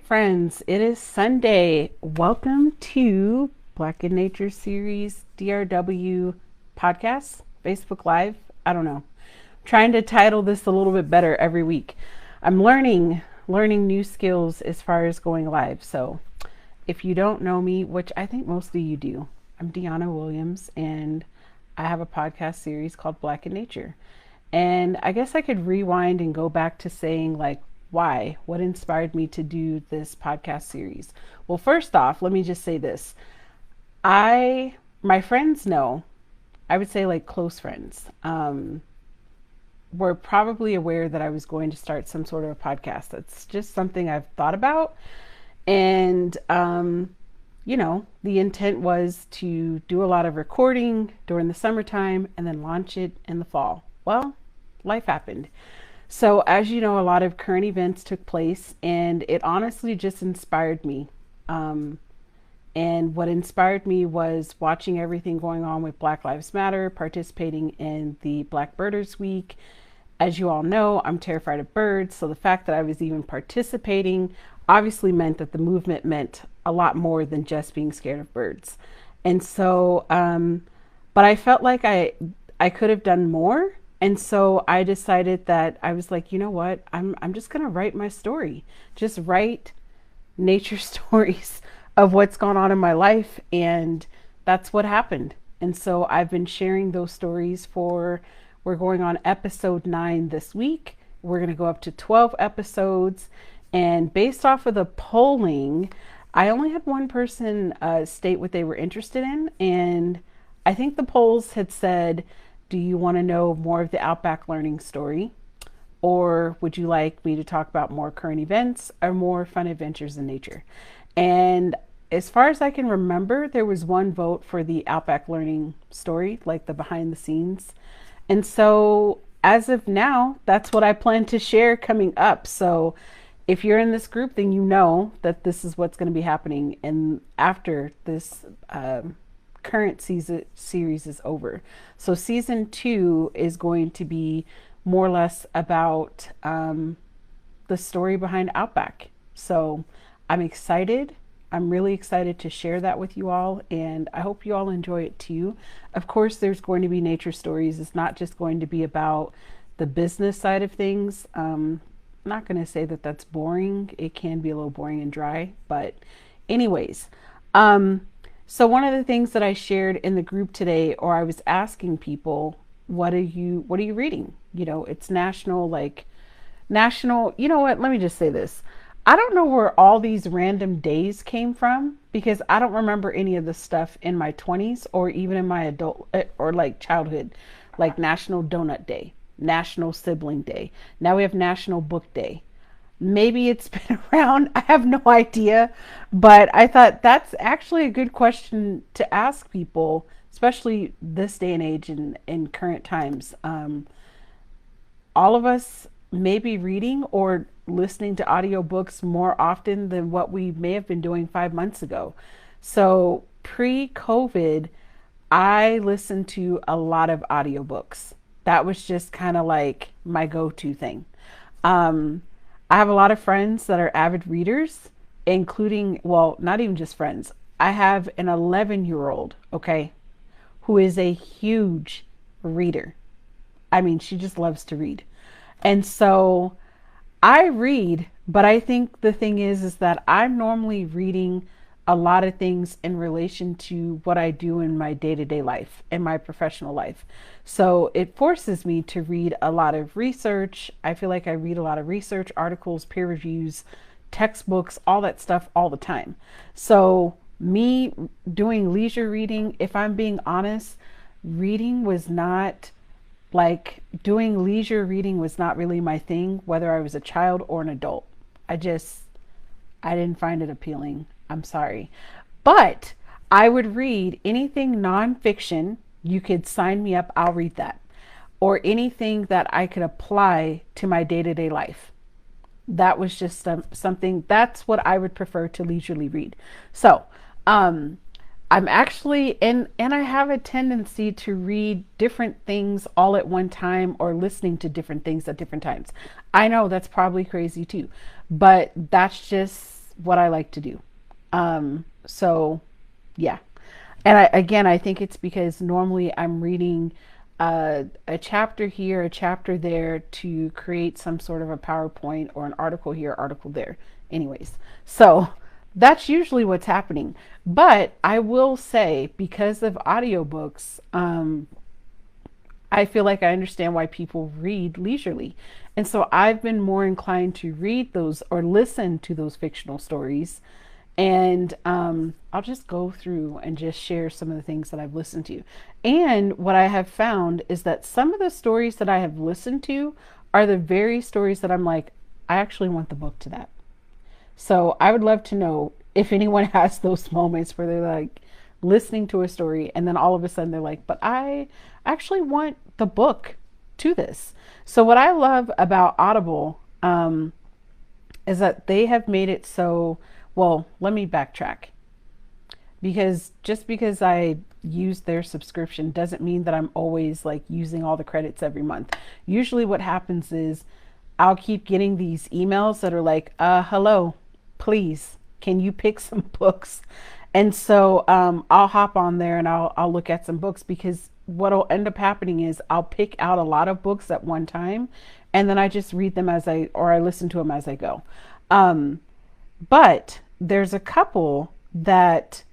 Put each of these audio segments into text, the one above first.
friends, it is Sunday. Welcome to Black in Nature series DRW podcast, Facebook Live. I don't know. I'm trying to title this a little bit better every week. I'm learning new skills as far as going live. So if you don't know me, which I think most of you do, I'm Deanna Williams and I have a podcast series called Black in Nature. And I guess I could rewind and go back to saying, like, why? What inspired me to do this podcast series? Well, first off, let me just say this. My friends know, I would say like close friends, were probably aware that I was going to start some sort of a podcast. That's just something I've thought about. And, the intent was to do a lot of recording during the summertime and then launch it in the fall. Well, life happened. So, as you know, a lot of current events took place, and it honestly just inspired me. And what inspired me was watching everything going on with Black Lives Matter, participating in the Black Birders Week. As you all know, I'm terrified of birds. So the fact that I was even participating obviously meant that the movement meant a lot more than just being scared of birds. And so, but I felt like I could have done more. And so I decided that I was like, you know what? I'm just going to write my story. Just write nature stories of what's gone on in my life. And that's what happened. And so I've been sharing those stories we're going on episode 9 this week. We're going to go up to 12 episodes. And based off of the polling, I only had one person state what they were interested in. And I think the polls had said, do you want to know more of the Outback learning story? Or would you like me to talk about more current events or more fun adventures in nature? And as far as I can remember, there was one vote for the Outback learning story, like the behind the scenes. And so as of now, that's what I plan to share coming up. So if you're in this group, then you know that this is what's going to be happening. And after this current season series is over. So season 2 is going to be more or less about the story behind Outback. So I'm excited. I'm really excited to share that with you all, and I hope you all enjoy it too. Of course, there's going to be nature stories. It's not just going to be about the business side of things. I'm not going to say that that's boring. It can be a little boring and dry, but anyways, so one of the things that I shared in the group today, or I was asking people, what are you reading? It's national, you know what? Let me just say this. I don't know where all these random days came from because I don't remember any of the stuff in my 20s or even in my adult or like childhood, like National Donut Day, National Sibling Day. Now we have National Book Day. Maybe it's been around. I have no idea, but I thought that's actually a good question to ask people, especially this day and age in current times. All of us may be reading or listening to audiobooks more often than what we may have been doing 5 months ago. So pre-COVID, I listened to a lot of audiobooks. That was just kind of like my go-to thing. I have a lot of friends that are avid readers, including, well, not even just friends. I have an 11-year-old, okay, who is a huge reader. I mean, she just loves to read. And so I read, but I think the thing is that I'm normally reading a lot of things in relation to what I do in my day-to-day life, in my professional life. So it forces me to read a lot of research. I feel like I read a lot of research, articles, peer reviews, textbooks, all that stuff all the time. So me doing leisure reading, if I'm being honest, reading was not like doing leisure reading was not really my thing, whether I was a child or an adult. I didn't find it appealing. I'm sorry. But I would read anything nonfiction. You could sign me up. I'll read that. Or anything that I could apply to my day-to-day life. That was just something, that's what I would prefer to leisurely read. So, I'm actually, and I have a tendency to read different things all at one time or listening to different things at different times. I know that's probably crazy too, but that's just what I like to do. So yeah. And I think it's because normally I'm reading a chapter here, a chapter there to create some sort of a PowerPoint or an article here, article there. Anyways, so that's usually what's happening. But I will say, because of audiobooks, I feel like I understand why people read leisurely. And so I've been more inclined to read those or listen to those fictional stories. And I'll just go through and just share some of the things that I've listened to. And what I have found is that some of the stories that I have listened to are the very stories that I'm like, I actually want the book to that. So I would love to know if anyone has those moments where they're like listening to a story and then all of a sudden they're like, but I actually want the book to this. So what I love about Audible is that they have made it so, well, let me backtrack, because just because I use their subscription doesn't mean that I'm always like using all the credits every month. Usually what happens is I'll keep getting these emails that are like, hello, please, can you pick some books? And so I'll hop on there and I'll look at some books, because what'll end up happening is I'll pick out a lot of books at one time and then I just read them or I listen to them as I go. But there's a couple that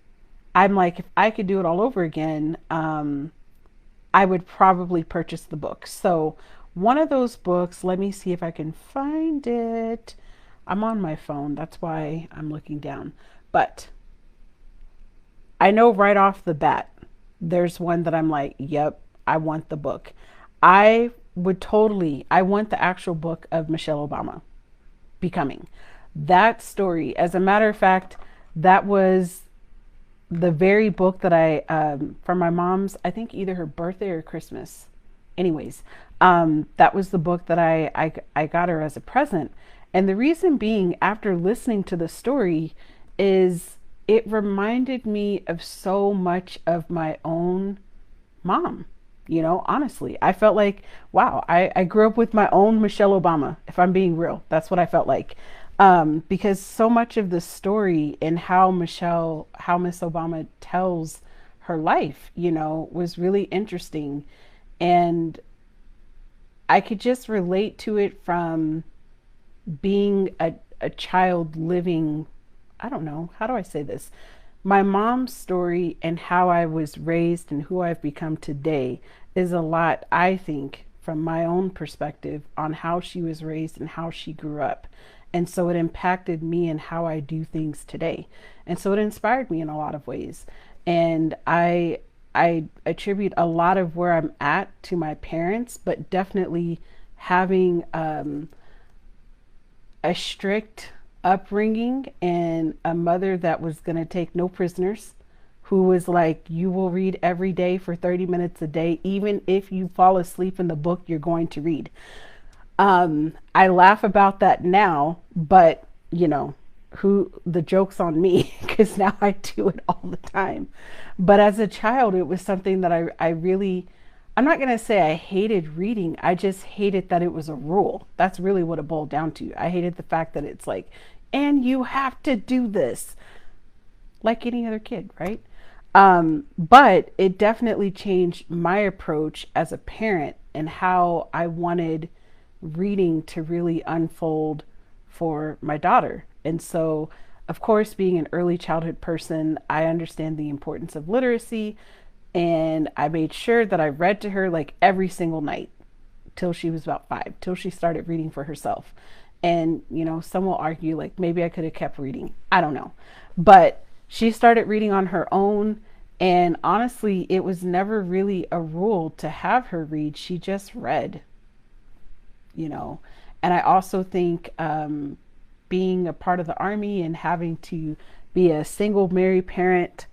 I'm like, if I could do it all over again, I would probably purchase the book. So one of those books, let me see if I can find it. I'm on my phone, that's why I'm looking down. But I know right off the bat, there's one that I'm like, yep, I want the book. I want the actual book of Michelle Obama becoming. That story, as a matter of fact, that was the very book that for my mom's, I think either her birthday or Christmas. Anyways, that was the book that I got her as a present. And the reason being, after listening to the story, is it reminded me of so much of my own mom. Honestly, I felt like, wow, I grew up with my own Michelle Obama, if I'm being real. That's what I felt like. Because so much of the story and how Miss Obama tells her life, was really interesting. And I could just relate to it from being a child living, I don't know, how do I say this? My mom's story and how I was raised and who I've become today is a lot, I think, from my own perspective on how she was raised and how she grew up. And so it impacted me and how I do things today. And so it inspired me in a lot of ways. And I attribute a lot of where I'm at to my parents, but definitely having a strict upbringing and a mother that was going to take no prisoners, who was like, you will read every day for 30 minutes a day, even if you fall asleep in the book you're going to read. I laugh about that now, but who the joke's on me, because now I do it all the time. But as a child, it was something that I really, I'm not going to say I hated reading. I just hated that it was a rule. That's really what it boiled down to. I hated the fact that it's like, and you have to do this like any other kid, right? But it definitely changed my approach as a parent and how I wanted reading to really unfold for my daughter. And so, of course, being an early childhood person, I understand the importance of literacy. And I made sure that I read to her like every single night till she was about 5, till she started reading for herself. And, some will argue like maybe I could have kept reading. I don't know. But she started reading on her own. And honestly, it was never really a rule to have her read. She just read, And I also think being a part of the Army and having to be a single married parent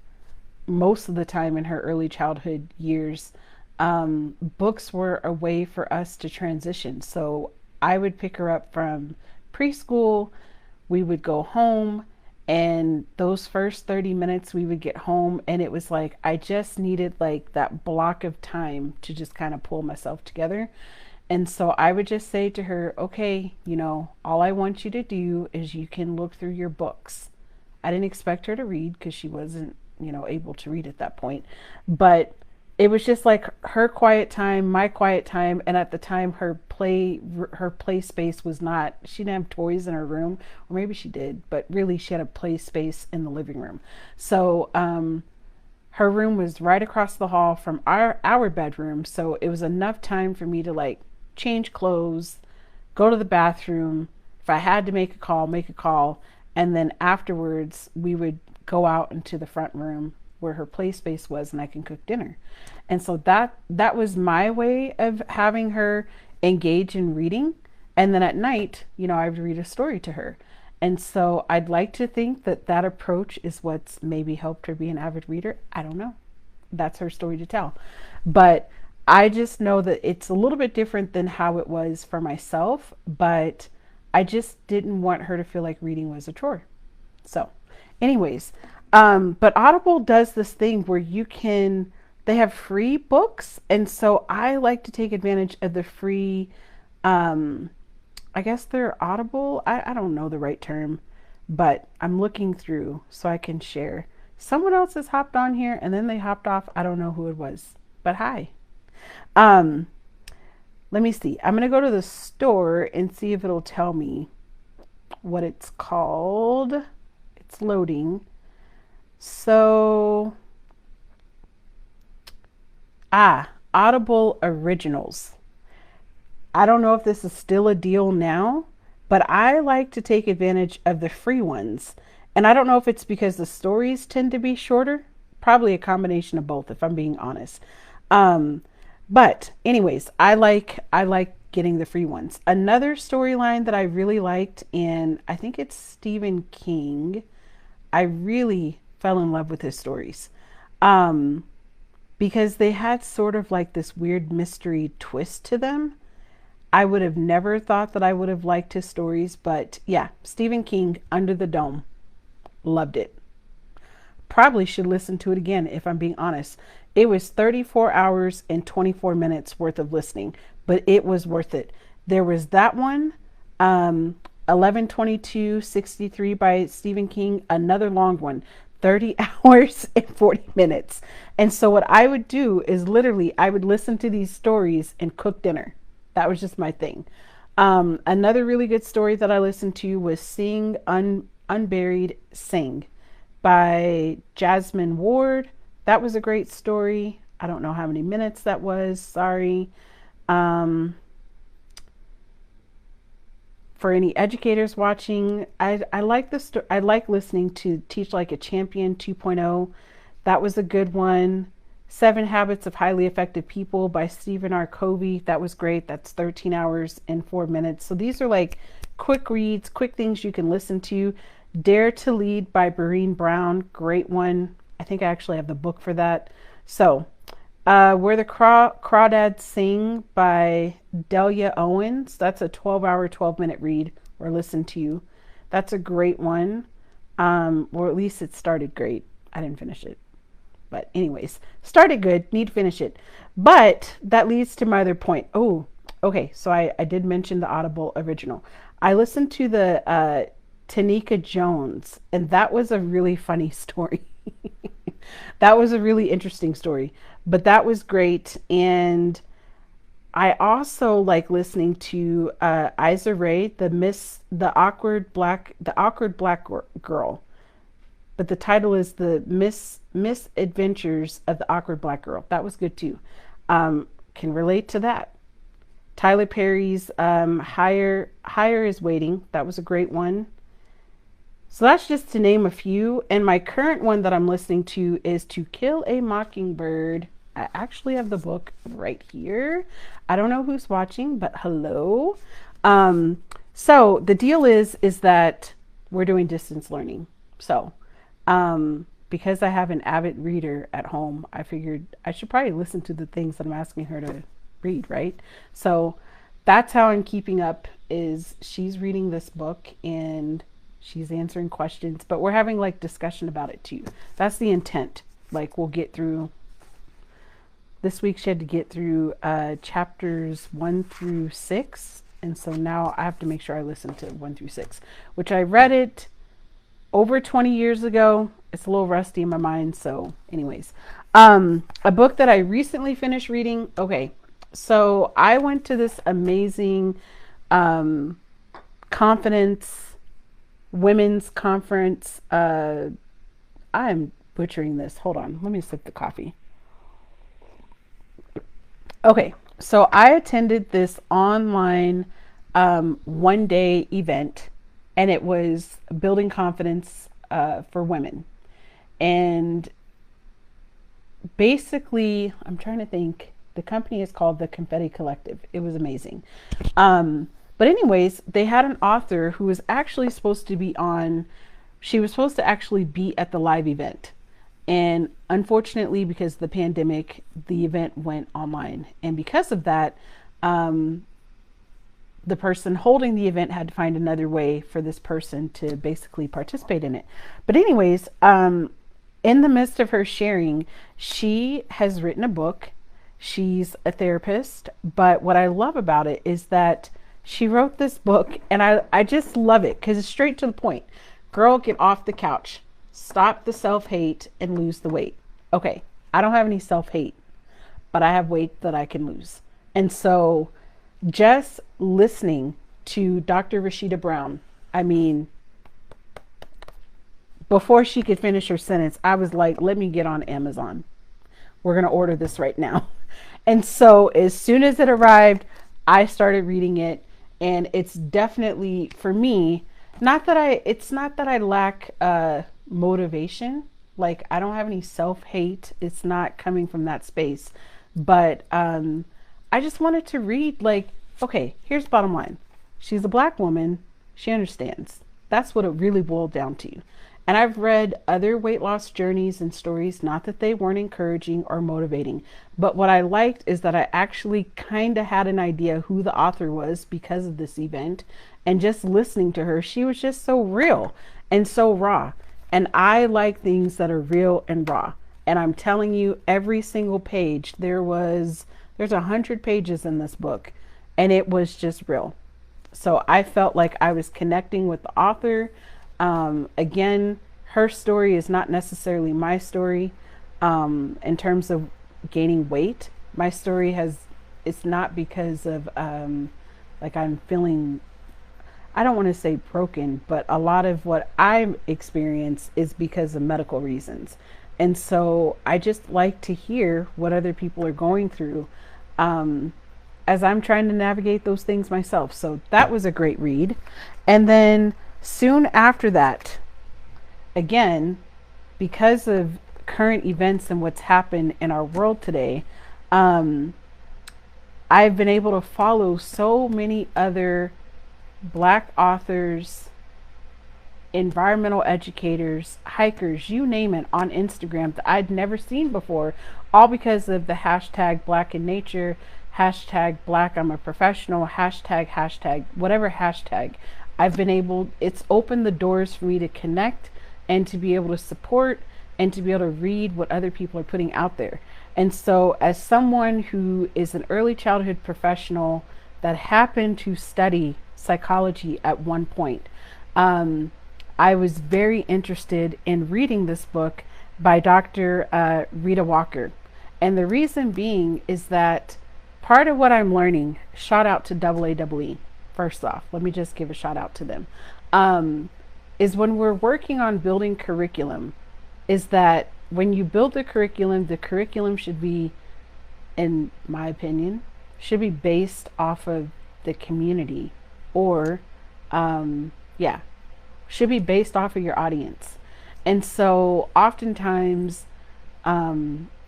most of the time in her early childhood years, books were a way for us to transition. So I would pick her up from preschool, we would go home, and those first 30 minutes we would get home, and it was like I just needed like that block of time to just kind of pull myself together. And so I would just say to her, okay, all I want you to do is you can look through your books. I didn't expect her to read because she wasn't, able to read at that point. But it was just like her quiet time, my quiet time, and at the time her play space was not. She didn't have toys in her room, or maybe she did, but really she had a play space in the living room. So her room was right across the hall from our bedroom, so it was enough time for me to like change clothes, go to the bathroom. If I had to make a call, make a call, and then afterwards we would go out into the front room where her play space was, and I can cook dinner. And so that was my way of having her engage in reading. And then at night, I would read a story to her. And so I'd like to think that that approach is what's maybe helped her be an avid reader. I don't know. That's her story to tell. But I just know that it's a little bit different than how it was for myself. But I just didn't want her to feel like reading was a chore. So, anyways, but Audible does this thing where they have free books. And so I like to take advantage of the free, I guess they're Audible. I don't know the right term, but I'm looking through so I can share. Someone else has hopped on here and then they hopped off. I don't know who it was, but hi. Um, Let me see. I'm going to go to the store and see if it'll tell me what it's called. It's loading. So, Audible Originals. I don't know if this is still a deal now, but I like to take advantage of the free ones. And I don't know if it's because the stories tend to be shorter, probably a combination of both, if I'm being honest. Um, but anyways, I like getting the free ones. Another storyline that I really liked, and I think it's Stephen King. I really fell in love with his stories. Um, because they had sort of like this weird mystery twist to them. I would have never thought that I would have liked his stories, but yeah, Stephen King, Under the Dome, loved it. Probably should listen to it again if I'm being honest. It was 34 hours and 24 minutes worth of listening, but it was worth it. There was that one, 11/22/63 by Stephen King, another long one, 30 hours and 40 minutes. And so what I would do is literally I would listen to these stories and cook dinner. That was just my thing. Another really good story that I listened to was Unburied Sing by Jasmine Ward. That was a great story. I don't know how many minutes that was. Sorry. Um, for any educators watching, I like this. I like listening to Teach Like a Champion 2.0. That was a good one. Seven Habits of Highly Effective People by Stephen R. Covey. That was great. That's 13 hours and 4 minutes. So these are like quick reads, quick things you can listen to. Dare to Lead by Brene Brown. Great one. I think I actually have the book for that. So, Where the Crawdads Sing by Delia Owens. That's a 12-hour, 12-minute read or listen to. That's a great one. Or at least it started great. I didn't finish it. But anyways, started good, need to finish it. But that leads to my other point. Oh, okay. So I did mention the Audible original. I listened to the Tanika Jones, and that was a really funny story. That was a really interesting story, but that was great. And I also like listening to Isa Rae, the awkward black girl. But the title is the Misadventures of the Awkward Black Girl. That was good too. Can relate to that. Tyler Perry's Higher is Waiting. That was a great one. So that's just to name a few. And my current one that I'm listening to is To Kill a Mockingbird. I actually have the book right here. I don't know who's watching, but hello. So the deal is that we're doing distance learning. So because I have an avid reader at home, I figured I should probably listen to the things that I'm asking her to read, right? So that's how I'm keeping up, is she's reading this book and she's answering questions, but we're having like discussion about it too. That's the intent. Like we'll get through This week she had to get through chapters 1 through 6. And so now I have to make sure I listen to 1 through 6, which I read it over 20 years ago. It's a little rusty in my mind. So anyways, a book that I recently finished reading. Okay. So I went to this amazing confidence women's conference. I'm butchering this. Hold on. Let me sip the coffee. Okay. So I attended this online 1 day event, and it was building confidence for women. And basically, I'm trying to think. The company is called the Confetti Collective. It was amazing. But anyways, they had an author who was actually supposed to be on, she was supposed to actually be at the live event. And unfortunately, because of the pandemic, the event went online. And because of that, the person holding the event had to find another way for this person to basically participate in it. But anyways, in the midst of her sharing, she has written a book. She's a therapist, but what I love about it is that she wrote this book, and I just love it because it's straight to the point. Girl, get off the couch, stop the self-hate, and lose the weight. Okay, I don't have any self-hate, but I have weight that I can lose. And so just listening to Dr. Rashida Brown, I mean, before she could finish her sentence, I was like, let me get on Amazon. We're going to order this right now. And so as soon as it arrived, I started reading it, and it's definitely, for me, it's not that I lack motivation. Like, I don't have any self-hate. It's not coming from that space. But I just wanted to read, like, okay, here's the bottom line. She's a Black woman. She understands. That's what it really boiled down to. And I've read other weight loss journeys and stories, not that they weren't encouraging or motivating, but what I liked is that I actually kind of had an idea who the author was because of this event. And just listening to her, she was just so real and so raw. And I like things that are real and raw. And I'm telling you, every single page, there's 100 pages in this book, and it was just real. So I felt like I was connecting with the author. Again, her story is not necessarily my story. In terms of gaining weight, my story it's not because of, like I'm feeling, I don't want to say broken, but a lot of what I experience is because of medical reasons. And so I just like to hear what other people are going through, as I'm trying to navigate those things myself. So that was a great read. And then soon after that, again, because of current events and what's happened in our world today, I've been able to follow so many other Black authors, environmental educators, hikers, you name it, on Instagram that I'd never seen before, all because of the hashtag Black in Nature, hashtag Black I'm a Professional, hashtag, whatever hashtag. It's opened the doors for me to connect and to be able to support and to be able to read what other people are putting out there. And so as someone who is an early childhood professional that happened to study psychology at one point, I was very interested in reading this book by Dr. Rita Walker. And the reason being is that part of what I'm learning, shout out to AAE. First off, let me just give a shout out to them, is when we're working on building curriculum, is that when you build the curriculum should be, in my opinion, should be based off of the community, or, should be based off of your audience. And so oftentimes,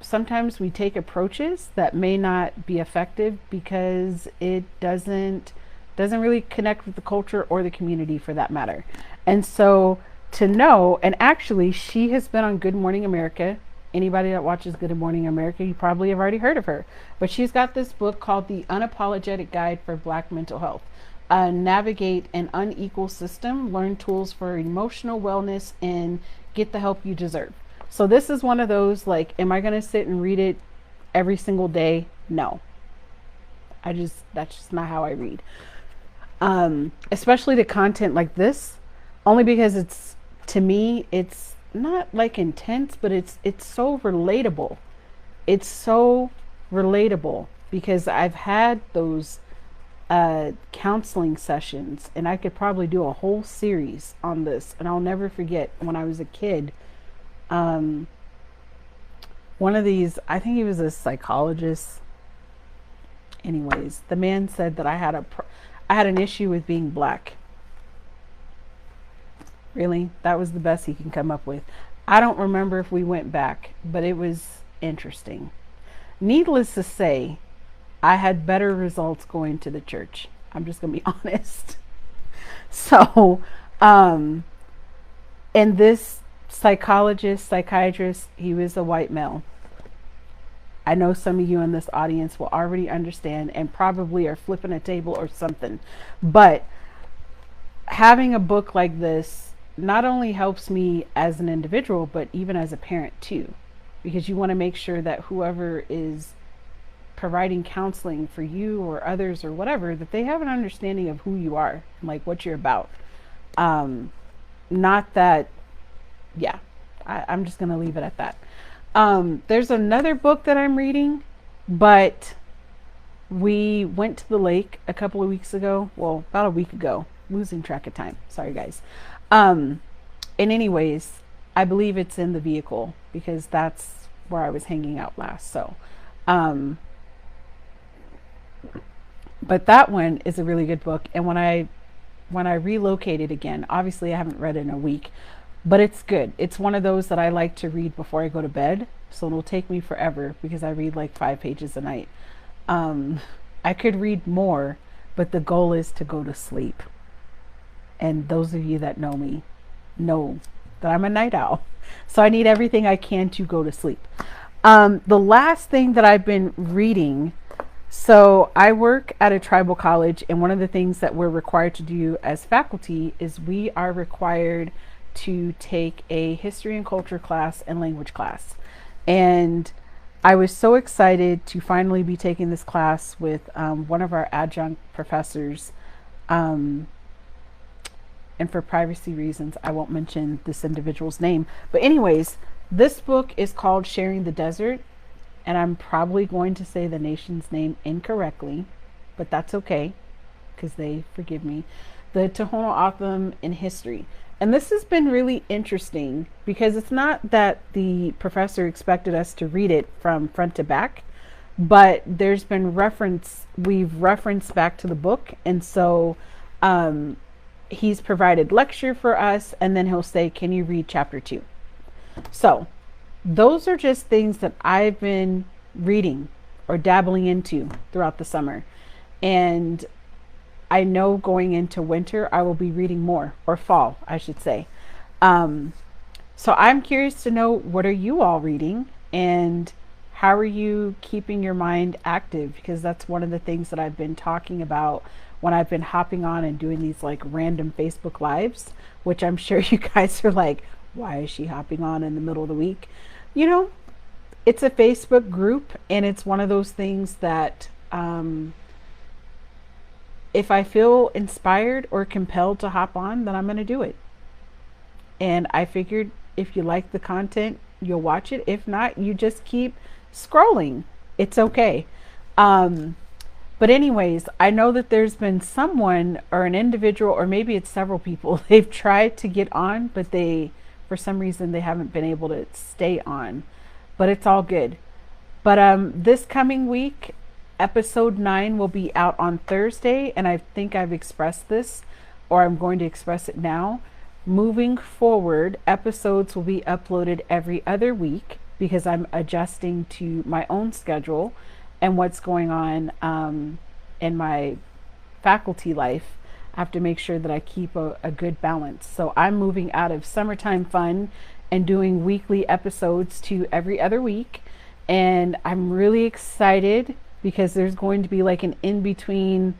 sometimes we take approaches that may not be effective because it doesn't really connect with the culture or the community for that matter. And so to know, and actually she has been on Good Morning America. Anybody that watches Good Morning America, you probably have already heard of her, but she's got this book called The Unapologetic Guide for Black Mental Health. Navigate an unequal system, learn tools for emotional wellness, and get the help you deserve. So this is one of those, like, am I going to sit and read it every single day. No, that's just not how I read. Especially to content like this, only because it's, to me, it's not like intense, but it's so relatable. It's so relatable because I've had those counseling sessions, and I could probably do a whole series on this. And I'll never forget when I was a kid. Um, One of these, I think he was a psychologist. Anyways, the man said that I had an issue with being black. Really, that was the best he can come up with. I don't remember if we went back, but it was interesting. Needless to say, I had better results going to the church. I'm just gonna be honest. So, um, and this psychiatrist, he was a white male. I know some of you in this audience will already understand and probably are flipping a table or something. But having a book like this not only helps me as an individual, but even as a parent too, because you want to make sure that whoever is providing counseling for you or others or whatever, that they have an understanding of who you are and like what you're about. Um, Not that, yeah, I'm just going to leave it at that. There's another book that I'm reading, but we went to the lake a couple of weeks ago. Well, about a week ago, losing track of time. Sorry, guys. And anyways, I believe it's in the vehicle because that's where I was hanging out last. So, but that one is a really good book. And when I relocated again, obviously I haven't read it in a week, but it's good. It's one of those that I like to read before I go to bed. So it'll take me forever because I read like 5 pages a night. I could read more, but the goal is to go to sleep. And those of you that know me know that I'm a night owl. So I need everything I can to go to sleep. The last thing that I've been reading, so I work at a tribal college, and one of the things that we're required to do as faculty is we are required to take a history and culture class and language class. And I was so excited to finally be taking this class with one of our adjunct professors. And for privacy reasons, I won't mention this individual's name. But anyways, this book is called Sharing the Desert. And I'm probably going to say the nation's name incorrectly, but that's okay because they forgive me. The Tohono O'odham in history. And this has been really interesting because it's not that the professor expected us to read it from front to back, but there's been we've referenced back to the book. And so he's provided lecture for us, and then he'll say, can you read chapter 2? So those are just things that I've been reading or dabbling into throughout the summer. And I know going into winter, I will be reading more, or fall, I should say. So I'm curious to know, what are you all reading and how are you keeping your mind active? Because that's one of the things that I've been talking about when I've been hopping on and doing these like random Facebook lives, which I'm sure you guys are like, why is she hopping on in the middle of the week? You know, it's a Facebook group, and it's one of those things that if I feel inspired or compelled to hop on, then I'm going to do it. And I figured if you like the content, you'll watch it. If not, you just keep scrolling. It's okay. But anyways, I know that there's been someone or an individual, or maybe it's several people, they've tried to get on, but for some reason, they haven't been able to stay on. But it's all good. But this coming week, episode 9 will be out on Thursday, and I think I've expressed this, or I'm going to express it now. Moving forward, episodes will be uploaded every other week because I'm adjusting to my own schedule and what's going on in my faculty life. I have to make sure that I keep a good balance. So I'm moving out of summertime fun and doing weekly episodes to every other week. And I'm really excited because there's going to be like an in-between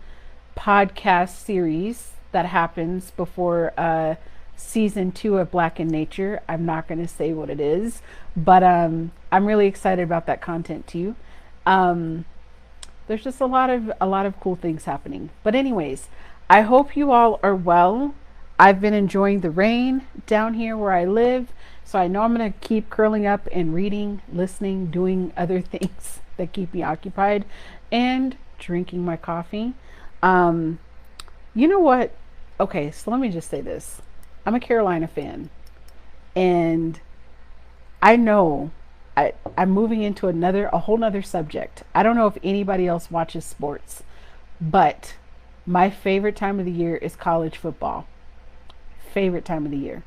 podcast series that happens before season 2 of Black in Nature. I'm not going to say what it is, but I'm really excited about that content too. Um, there's just a lot of cool things happening. But anyways, I hope you all are well. I've been enjoying the rain down here where I live, so I know I'm going to keep curling up and reading, listening, doing other things that keep me occupied, and drinking my coffee. Um, you know what? Okay, so let me just say this. I'm a Carolina fan, and I know I'm moving into a whole nother subject. I don't know if anybody else watches sports, but my favorite time of the year is college football. Favorite time of the year.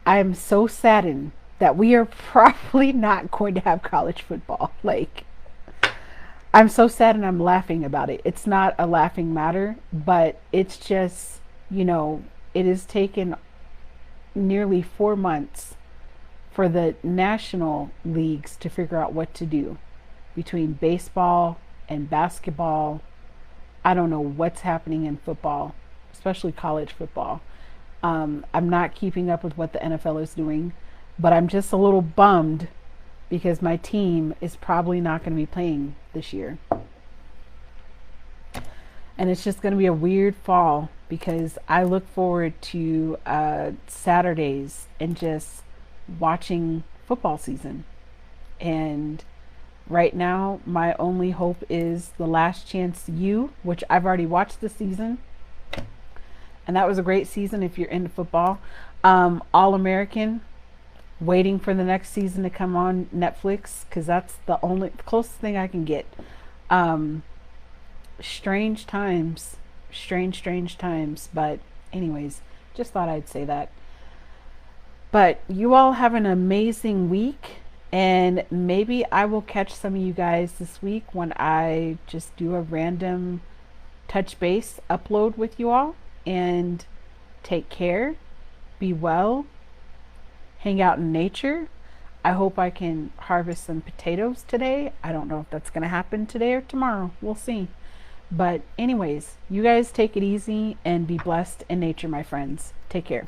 I am so saddened that we are probably not going to have college football. Like, I'm so sad and I'm laughing about it. It's not a laughing matter, but it's just, it has taken nearly 4 months for the national leagues to figure out what to do between baseball and basketball. I don't know what's happening in football, especially college football. I'm not keeping up with what the NFL is doing, but I'm just a little bummed because my team is probably not going to be playing this year. And it's just going to be a weird fall because I look forward to Saturdays and just watching football season. And right now, my only hope is The Last Chance U, which I've already watched the season. And that was a great season if you're into football. All American, waiting for the next season to come on Netflix because that's the only closest thing I can get. Um, Strange times, strange times. But, anyways, just thought I'd say that. But you all have an amazing week. And maybe I will catch some of you guys this week when I just do a random touch base upload with you all. And take care, be well, hang out in nature. I hope I can harvest some potatoes today. I don't know if that's going to happen today or tomorrow. We'll see. But anyways, you guys take it easy and be blessed in nature, my friends. Take care.